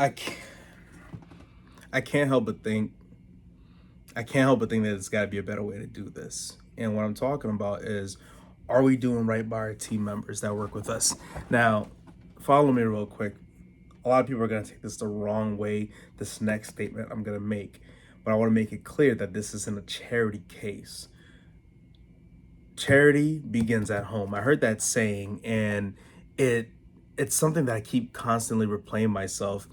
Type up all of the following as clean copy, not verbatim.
I can't, I can't help but think I can't help but think that there's got to be a better way to do this. And what I'm talking about is, are we doing right by our team members that work with us? Now, follow me real quick. A lot of people are going to take this the wrong way, this next statement I'm going to make. But I want to make it clear that this isn't a charity case. Charity begins at home. I heard that saying, and it it's something that I keep constantly replaying myself,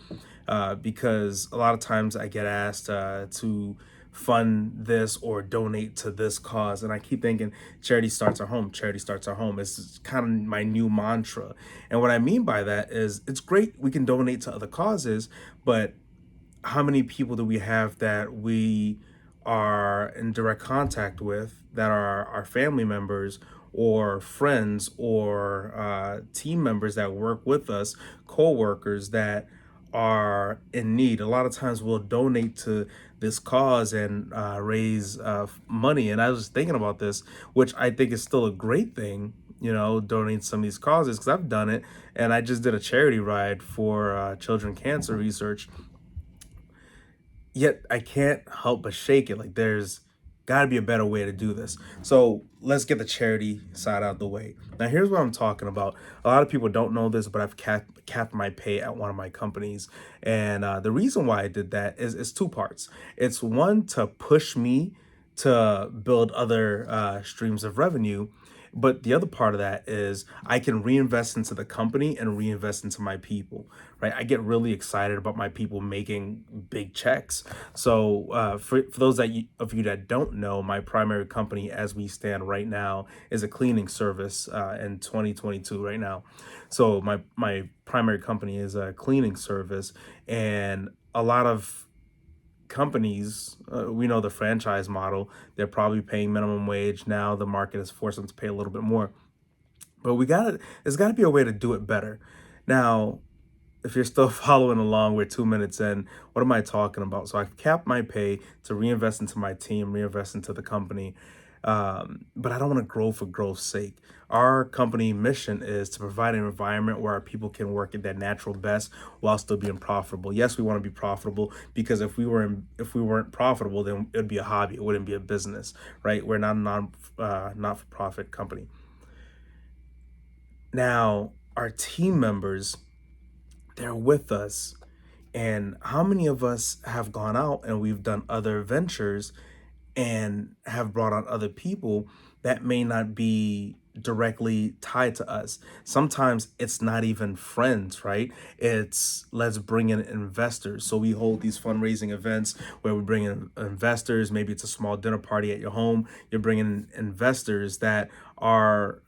because a lot of times I get asked to fund this or donate to this cause, and I keep thinking charity starts at home. Charity starts at home. It's kind of my new mantra, and what I mean by that is it's great we can donate to other causes, but how many people do we have that we are in direct contact with that are our family members or friends or team members that work with us, co-workers that are in need? A lot of times we'll donate to this cause and raise money. And I was thinking about this, which I think is still a great thing, donate some of these causes, because I've done it. And I just did a charity ride for children cancer research, yet I can't help but shake it. Like, there's got to be a better way to do this. So let's get the charity side out of the way. Now, here's what I'm talking about. A lot of people don't know this, but I've capped my pay at one of my companies. And the reason why I did that is two parts. It's one, to push me to build other streams of revenue. But the other part of that is I can reinvest into the company and reinvest into my people, right? I get really excited about my people making big checks. So for those of you that don't know, my primary company as we stand right now is a cleaning service in 2022 right now. So my primary company is a cleaning service, and a lot of companies, we know the franchise model, they're probably paying minimum wage. Now the market has forced them to pay a little bit more, but there's got to be a way to do it better. Now, if you're still following along, we're 2 minutes in. What am I talking about? So I've capped my pay to reinvest into my team, reinvest into the company. But I don't want to grow for growth's sake. Our company mission is to provide an environment where our people can work at their natural best while still being profitable. Yes, we want to be profitable, because if we weren't profitable, then it would be a hobby. It wouldn't be a business, right? We're not a not for profit company. Now, our team members, they're with us. And how many of us have gone out and we've done other ventures and have brought on other people that may not be directly tied to us? Sometimes it's not even friends, right? It's, let's bring in investors. So we hold these fundraising events where we bring in investors. Maybe it's a small dinner party at your home. You're bringing in investors that are,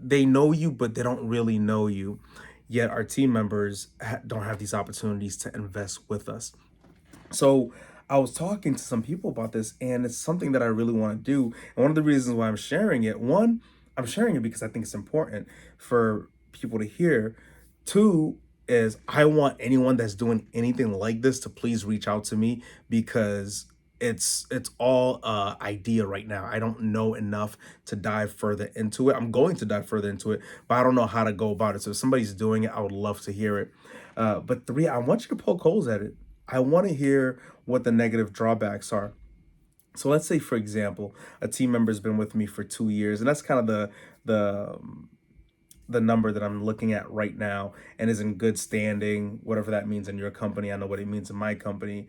they know you, but they don't really know you. Yet our team members don't have these opportunities to invest with us. So I was talking to some people about this, and it's something that I really want to do. And one of the reasons why I'm sharing it, one, I'm sharing it because I think it's important for people to hear. Two, is I want anyone that's doing anything like this to please reach out to me, because it's all idea right now. I don't know enough to dive further into it. I'm going to dive further into it, but I don't know how to go about it. So if somebody's doing it, I would love to hear it. But three, I want you to poke holes at it. I want to hear what the negative drawbacks are. So let's say, for example, a team member's been with me for 2 years, and that's kind of the the number that I'm looking at right now, and is in good standing, whatever that means in your company. I know what it means in my company.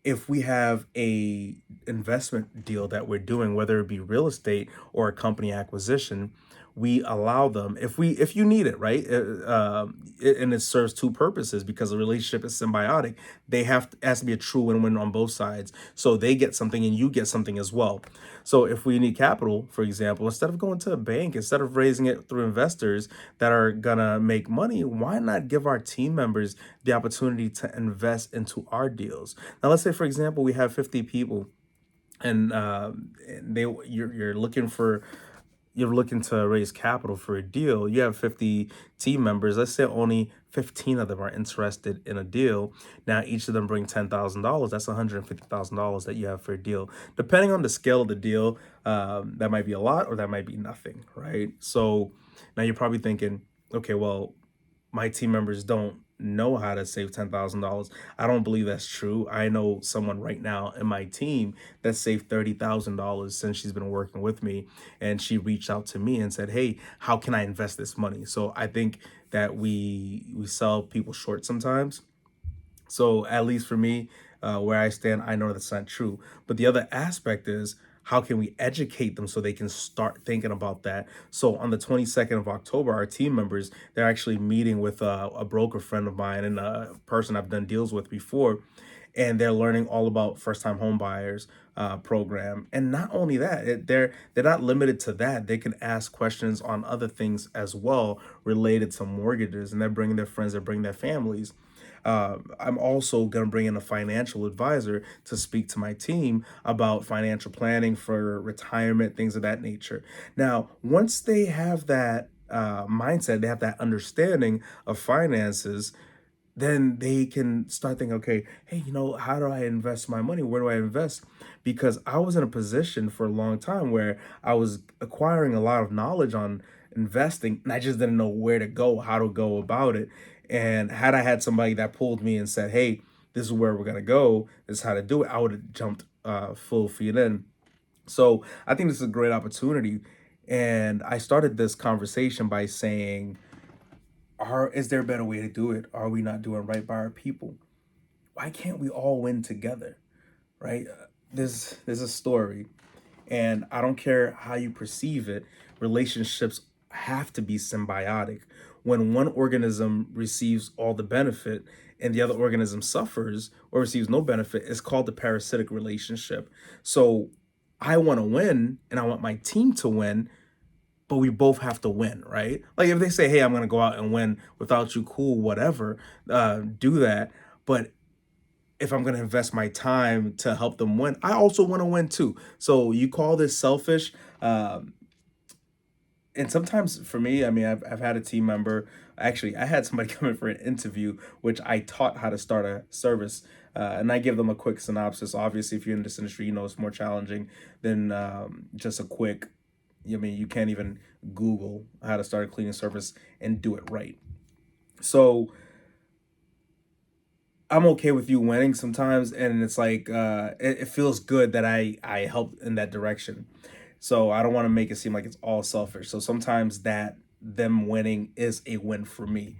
If we have a investment deal that we're doing, whether it be real estate or a company acquisition, we allow them, if you need it, right? And it serves two purposes, because the relationship is symbiotic. It has to be a true win-win on both sides, so they get something and you get something as well. So if we need capital, for example, instead of going to a bank, instead of raising it through investors that are gonna make money, why not give our team members the opportunity to invest into our deals? Now, let's say, for example, we have 50 people, and you're looking for, you're looking to raise capital for a deal. You have 50 team members. Let's say only 15 of them are interested in a deal. Now, each of them bring $10,000. That's $150,000 that you have for a deal. Depending on the scale of the deal, that might be a lot or that might be nothing, right? So now you're probably thinking, okay, well, my team members don't know how to save $10,000. I don't believe that's true. I know someone right now in my team that saved $30,000 since she's been working with me, and she reached out to me and said, "Hey, how can I invest this money?" So I think that we sell people short sometimes. So at least for me, where I stand, I know that's not true. But the other aspect is, how can we educate them so they can start thinking about that? So on the 22nd of October, our team members, they're actually meeting with a broker friend of mine and a person I've done deals with before, and they're learning all about first time home buyers program. And not only that, they're not limited to that. They can ask questions on other things as well related to mortgages, and they're bringing their friends, they're bringing their families. I'm also going to bring in a financial advisor to speak to my team about financial planning for retirement, things of that nature. Now, once they have that mindset, they have that understanding of finances, then they can start thinking, okay, hey, how do I invest my money? Where do I invest? Because I was in a position for a long time where I was acquiring a lot of knowledge on investing, and I just didn't know where to go, how to go about it. And had I had somebody that pulled me and said, hey, this is where we're going to go, this is how to do it, I would have jumped full feet in. So I think this is a great opportunity. And I started this conversation by saying, is there a better way to do it? Are we not doing right by our people? Why can't we all win together? Right? There's a story, and I don't care how you perceive it, relationships have to be symbiotic. When one organism receives all the benefit and the other organism suffers or receives no benefit, it's called the parasitic relationship. So I want to win and I want my team to win, but we both have to win, right? Like if they say, "Hey, I'm gonna go out and win without you," cool, whatever, do that. But if I'm gonna invest my time to help them win, I also want to win too. So you call this selfish? And sometimes for me, I mean, I've had a team member. Actually, I had somebody come in for an interview, which I taught how to start a service. And I give them a quick synopsis. Obviously, if you're in this industry, you know it's more challenging than just a quick. I mean, you can't even Google how to start a cleaning service and do it right. So I'm okay with you winning sometimes, and it's like it feels good that I helped in that direction. So I don't want to make it seem like it's all selfish. So sometimes that them winning is a win for me.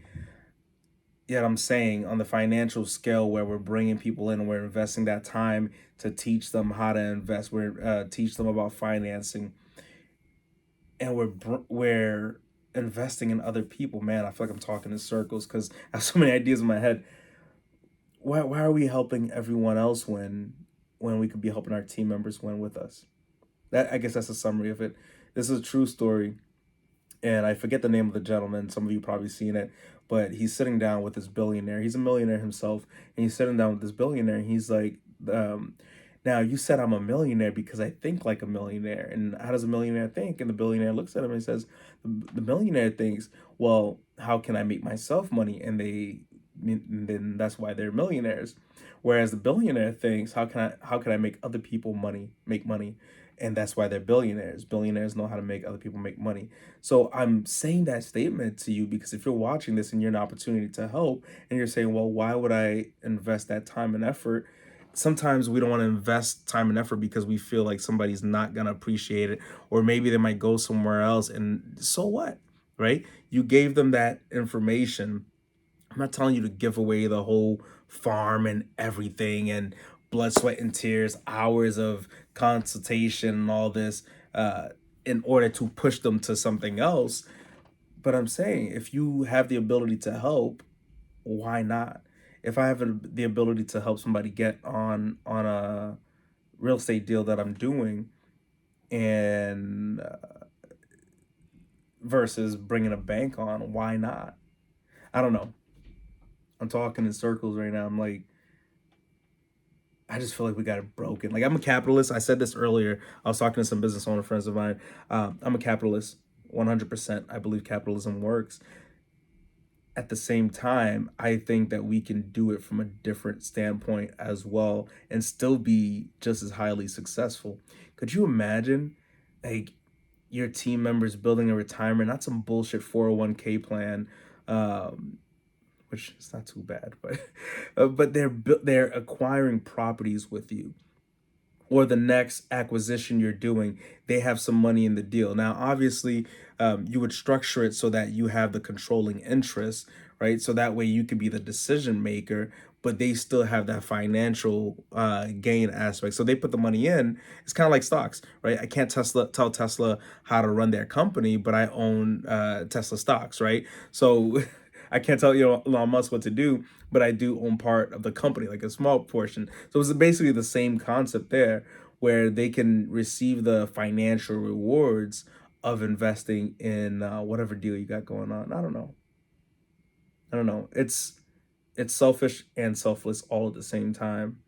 Yet I'm saying on the financial scale where we're bringing people in, we're investing that time to teach them how to invest. We're teach them about financing, and we're investing in other people. Man, I feel like I'm talking in circles because I have so many ideas in my head. Why are we helping everyone else when we could be helping our team members win with us? That, I guess that's a summary of it. This is a true story, and I forget the name of the gentleman. Some of you probably seen it, but he's sitting down with this billionaire. He's a millionaire himself, and he's sitting down with this billionaire. And he's like, um, "Now you said I'm a millionaire because I think like a millionaire. And how does a millionaire think?" And the billionaire looks at him and says, "The millionaire thinks, well, how can I make myself money?" And then that's why they're millionaires. Whereas the billionaire thinks, how can I make other people make money? And that's why they're billionaires. Billionaires know how to make other people make money. So I'm saying that statement to you because if you're watching this and you're an opportunity to help and you're saying, well, why would I invest that time and effort? Sometimes we don't want to invest time and effort because we feel like somebody's not going to appreciate it, or maybe they might go somewhere else. And so what? Right? You gave them that information. I'm not telling you to give away the whole farm and everything and blood, sweat, and tears, hours of consultation and all this uh, in order to push them to something else. But I'm saying if you have the ability to help, why not? If I have the ability to help somebody get on a real estate deal that I'm doing, and versus bringing a bank on, why not? I don't know. I'm talking in circles right now. I'm like, I just feel like we got it broken. Like I'm a capitalist. I said this earlier. I was talking to some business owner friends of mine. I'm a capitalist, 100%. I believe capitalism works. At the same time, I think that we can do it from a different standpoint as well and still be just as highly successful. Could you imagine, like, your team members building a retirement, not some bullshit 401k plan, um, which is not too bad, but they're acquiring properties with you, or the next acquisition you're doing, they have some money in the deal. Now, obviously, you would structure it so that you have the controlling interest, right? So that way you can be the decision maker, but they still have that financial gain aspect. So they put the money in. It's kind of like stocks, right? I can't tell Tesla how to run their company, but I own Tesla stocks, right? So I can't tell Elon Musk what to do, but I do own part of the company, like a small portion. So it's basically the same concept there, where they can receive the financial rewards of investing in whatever deal you got going on. I don't know. I don't know. It's selfish and selfless all at the same time,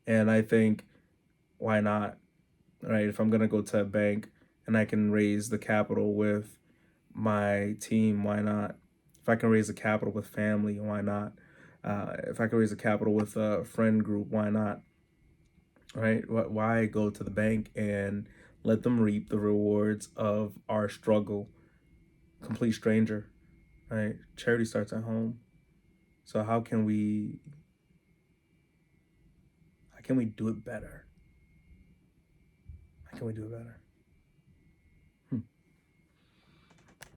and I think, why not? Right? If I'm gonna go to a bank and I can raise the capital with my team, why not? If I can raise the capital with family, why not? If I can raise the capital with a friend group, why not? Right? Why go to the bank and let them reap the rewards of our struggle? Complete stranger, right? Charity starts at home. So how can we do it better? How can we do it better?